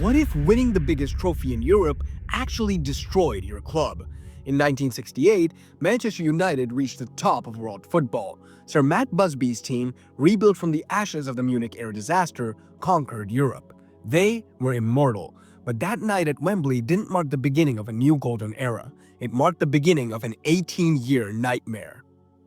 What if winning the biggest trophy in Europe actually destroyed your club? In 1968, Manchester United reached the top of world football. Sir Matt Busby's team, rebuilt from the ashes of the Munich Air Disaster, conquered Europe. They were immortal. But that night at Wembley didn't mark the beginning of a new golden era. It marked the beginning of an 18-year nightmare.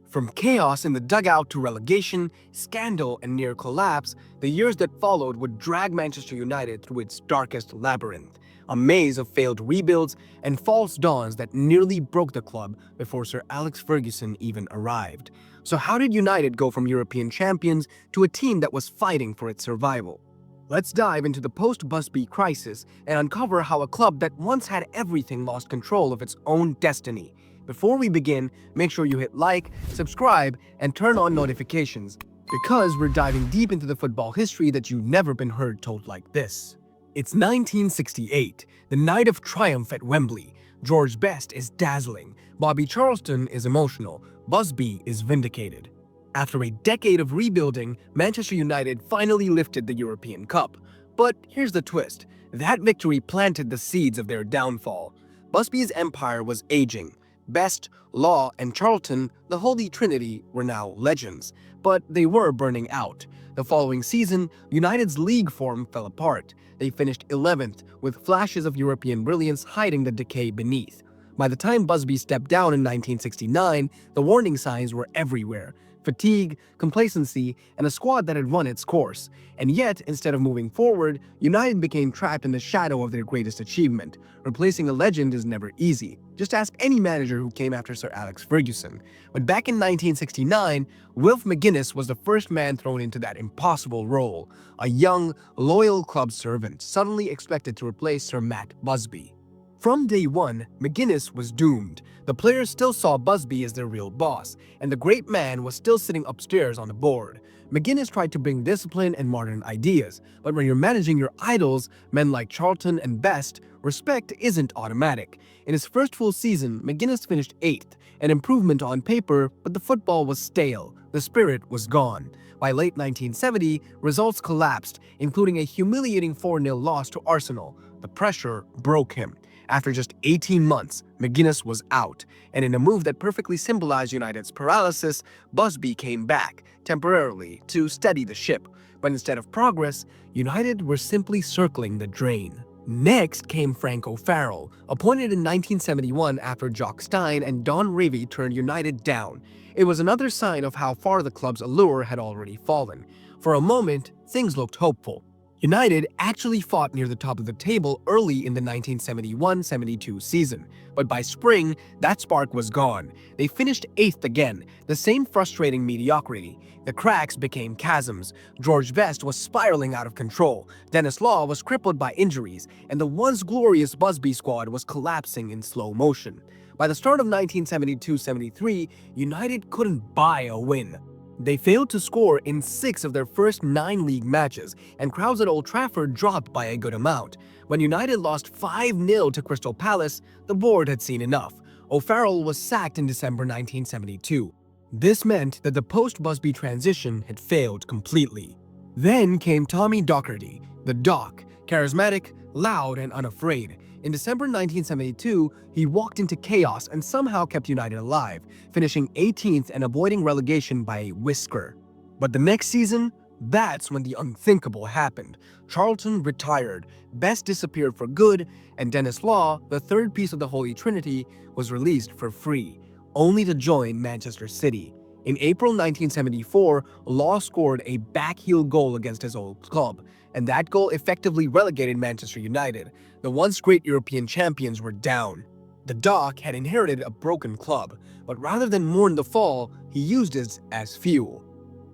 From chaos in the dugout to relegation, scandal, and near collapse, the years that followed would drag Manchester United through its darkest labyrinth, a maze of failed rebuilds and false dawns that nearly broke the club before Sir Alex Ferguson even arrived. So how did United go from European champions to a team that was fighting for its survival? Let's dive into the post-Busby crisis and uncover how a club that once had everything lost control of its own destiny. Before we begin, make sure you hit like, subscribe, and turn on notifications, because we're diving deep into the football history that you've never been heard told like this. It's 1968, the night of triumph at Wembley. George Best is dazzling, Bobby Charlton is emotional, Busby is vindicated. After a decade of rebuilding, Manchester United finally lifted the European Cup. But here's the twist. That victory planted the seeds of their downfall. Busby's empire was aging. Best, Law, and Charlton, the Holy Trinity, were now legends, but they were burning out. The following season, United's league form fell apart. They finished 11th, with flashes of European brilliance hiding the decay beneath. By the time Busby stepped down in 1969, the warning signs were everywhere. Fatigue, complacency, and a squad that had run its course. And yet, instead of moving forward, United became trapped in the shadow of their greatest achievement. Replacing a legend is never easy. Just ask any manager who came after Sir Alex Ferguson. But back in 1969, Wilf McGuinness was the first man thrown into that impossible role. A young, loyal club servant suddenly expected to replace Sir Matt Busby. From day one, McGuinness was doomed. The players still saw Busby as their real boss, and the great man was still sitting upstairs on the board. McGuinness tried to bring discipline and modern ideas, but when you're managing your idols, men like Charlton and Best, respect isn't automatic. In his first full season, McGuinness finished 8th, an improvement on paper, but the football was stale. The spirit was gone. By late 1970, results collapsed, including a humiliating 4-0 loss to Arsenal. The pressure broke him. After just 18 months, McGuinness was out, and in a move that perfectly symbolized United's paralysis, Busby came back, temporarily, to steady the ship. But instead of progress, United were simply circling the drain. Next came Frank O'Farrell, appointed in 1971 after Jock Stein and Don Revie turned United down. It was another sign of how far the club's allure had already fallen. For a moment, things looked hopeful. United actually fought near the top of the table early in the 1971-72 season, but by spring, that spark was gone. They finished 8th again, the same frustrating mediocrity. The cracks became chasms. George Best was spiraling out of control, Denis Law was crippled by injuries, and the once glorious Busby squad was collapsing in slow motion. By the start of 1972-73, United couldn't buy a win. They failed to score in 6 of their first 9 league matches, and crowds at Old Trafford dropped by a good amount. When United lost 5-0 to Crystal Palace, the board had seen enough. O'Farrell was sacked in December 1972. This meant that the post-Busby transition had failed completely. Then came Tommy Docherty, the Doc, charismatic, loud, and unafraid. In December 1972, he walked into chaos and somehow kept United alive, finishing 18th and avoiding relegation by a whisker. But the next season, that's when the unthinkable happened. Charlton retired, Best disappeared for good, and Denis Law, the third piece of the Holy Trinity, was released for free, only to join Manchester City. In April 1974, Law scored a backheel goal against his old club, and that goal effectively relegated Manchester United. The once great European champions were down. The Doc had inherited a broken club, but rather than mourn the fall, he used it as fuel.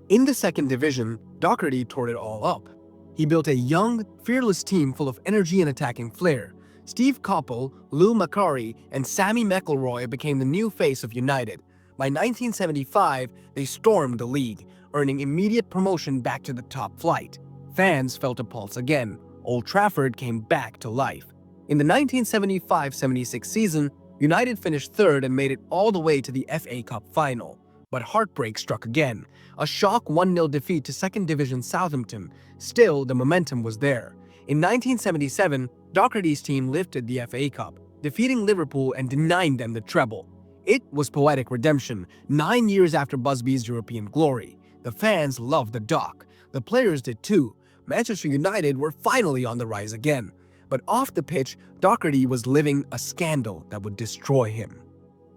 In the second division, Docherty tore it all up. He built a young, fearless team full of energy and attacking flair. Steve Coppell, Lou Macari, and Sammy McElroy became the new face of United. By 1975, they stormed the league, earning immediate promotion back to the top flight. Fans felt a pulse again. Old Trafford came back to life. In the 1975-76 season, United finished 3rd and made it all the way to the FA Cup final. But heartbreak struck again. A shock 1-0 defeat to 2nd Division Southampton. Still, the momentum was there. In 1977, Docherty's team lifted the FA Cup, defeating Liverpool and denying them the treble. It was poetic redemption, 9 years after Busby's European glory. The fans loved the Doc. The players did too. Manchester United were finally on the rise again. But off the pitch, Docherty was living a scandal that would destroy him.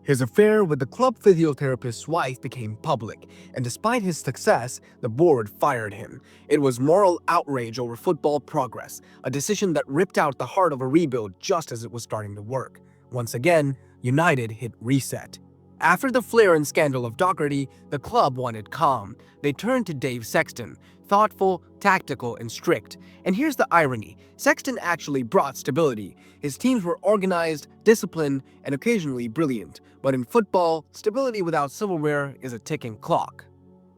His affair with the club physiotherapist's wife became public, and despite his success, the board fired him. It was moral outrage over football progress, a decision that ripped out the heart of a rebuild just as it was starting to work. Once again, United hit reset. After the flair and scandal of Docherty, the club wanted calm. They turned to Dave Sexton, thoughtful, tactical, and strict. And here's the irony. Sexton actually brought stability. His teams were organized, disciplined, and occasionally brilliant. But in football, stability without silverware is a ticking clock.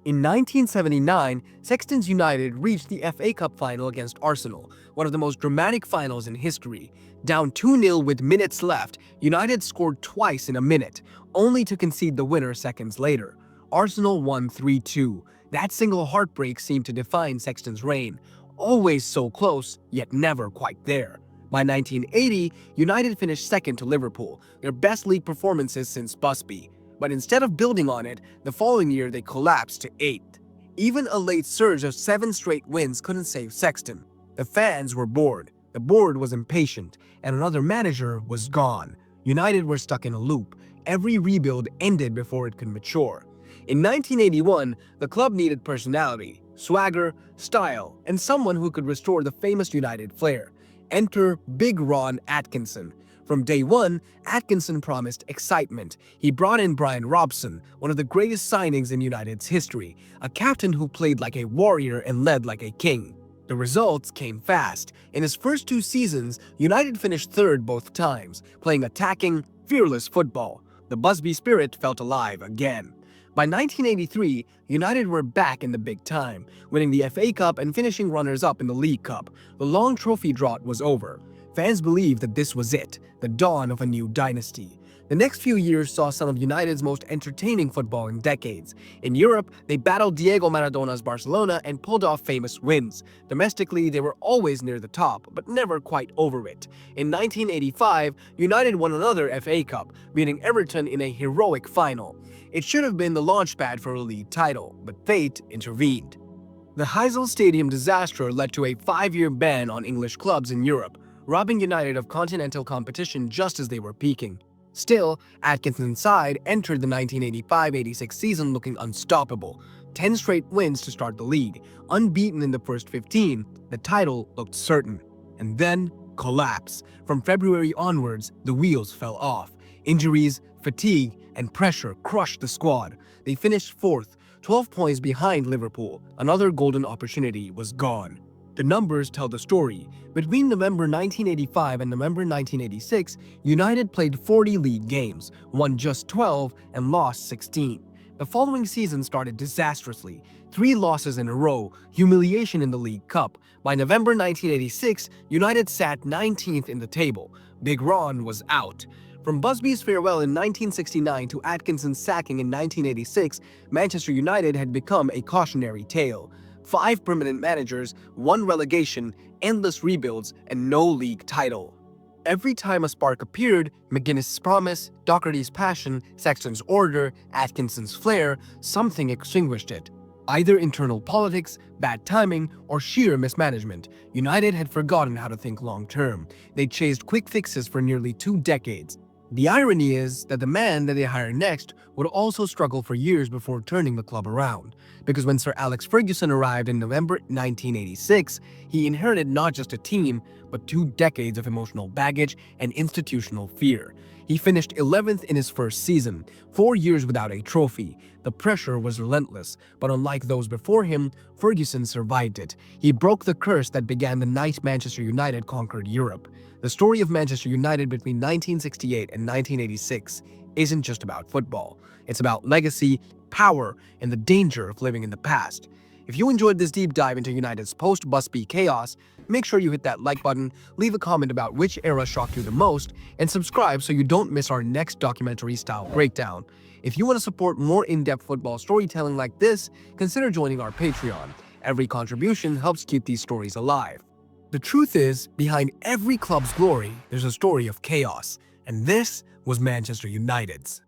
In 1979, Sexton's United reached the FA Cup final against Arsenal, one of the most dramatic finals in history. Down 2-0 with minutes left, United scored twice in a minute, only to concede the winner seconds later. Arsenal won 3-2. That single heartbreak seemed to define Sexton's reign. Always so close, yet never quite there. By 1980, United finished second to Liverpool, their best league performances since Busby. But instead of building on it, the following year they collapsed to 8th. Even a late surge of 7 straight wins couldn't save Sexton. The fans were bored, the board was impatient, and another manager was gone. United were stuck in a loop. Every rebuild ended before it could mature. In 1981, the club needed personality, swagger, style, and someone who could restore the famous United flair. Enter Big Ron Atkinson. From day one, Atkinson promised excitement. He brought in Brian Robson, one of the greatest signings in United's history, a captain who played like a warrior and led like a king. The results came fast. In his first 2 seasons, United finished third both times, playing attacking, fearless football. The Busby spirit felt alive again. By 1983, United were back in the big time, winning the FA Cup and finishing runners-up in the League Cup. The long trophy drought was over. Fans believed that this was it, the dawn of a new dynasty. The next few years saw some of United's most entertaining football in decades. In Europe, they battled Diego Maradona's Barcelona and pulled off famous wins. Domestically, they were always near the top, but never quite over it. In 1985, United won another FA Cup, beating Everton in a heroic final. It should have been the launchpad for a league title, but fate intervened. The Heysel Stadium disaster led to a 5-year ban on English clubs in Europe, robbing United of continental competition just as they were peaking. Still, Atkinson's side entered the 1985-86 season looking unstoppable. 10 straight wins to start the league. Unbeaten in the first 15, the title looked certain. And then, collapse. From February onwards, the wheels fell off. Injuries, fatigue, and pressure crushed the squad. They finished 4th, 12 points behind Liverpool. Another golden opportunity was gone. The numbers tell the story. Between November 1985 and November 1986, United played 40 league games, won just 12, and lost 16. The following season started disastrously. 3 losses in a row, humiliation in the League Cup. By November 1986, United sat 19th in the table. Big Ron was out. From Busby's farewell in 1969 to Atkinson's sacking in 1986, Manchester United had become a cautionary tale. 5 permanent managers, 1 relegation, endless rebuilds, and no league title. Every time a spark appeared, McGuinness' promise, Docherty's passion, Sexton's order, Atkinson's flair, something extinguished it. Either internal politics, bad timing, or sheer mismanagement, United had forgotten how to think long-term. They chased quick fixes for nearly 2 decades. The irony is that the man that they hired next would also struggle for years before turning the club around. Because when Sir Alex Ferguson arrived in November 1986, he inherited not just a team, but 2 decades of emotional baggage and institutional fear. He finished 11th in his first season, 4 years without a trophy. The pressure was relentless, but unlike those before him, Ferguson survived it. He broke the curse that began the night Manchester United conquered Europe. The story of Manchester United between 1968 and 1986 isn't just about football. It's about legacy, power, and the danger of living in the past. If you enjoyed this deep dive into United's post-Busby chaos, make sure you hit that like button, leave a comment about which era shocked you the most, and subscribe so you don't miss our next documentary-style breakdown. If you want to support more in-depth football storytelling like this, consider joining our Patreon. Every contribution helps keep these stories alive. The truth is, behind every club's glory, there's a story of chaos, and this was Manchester United's.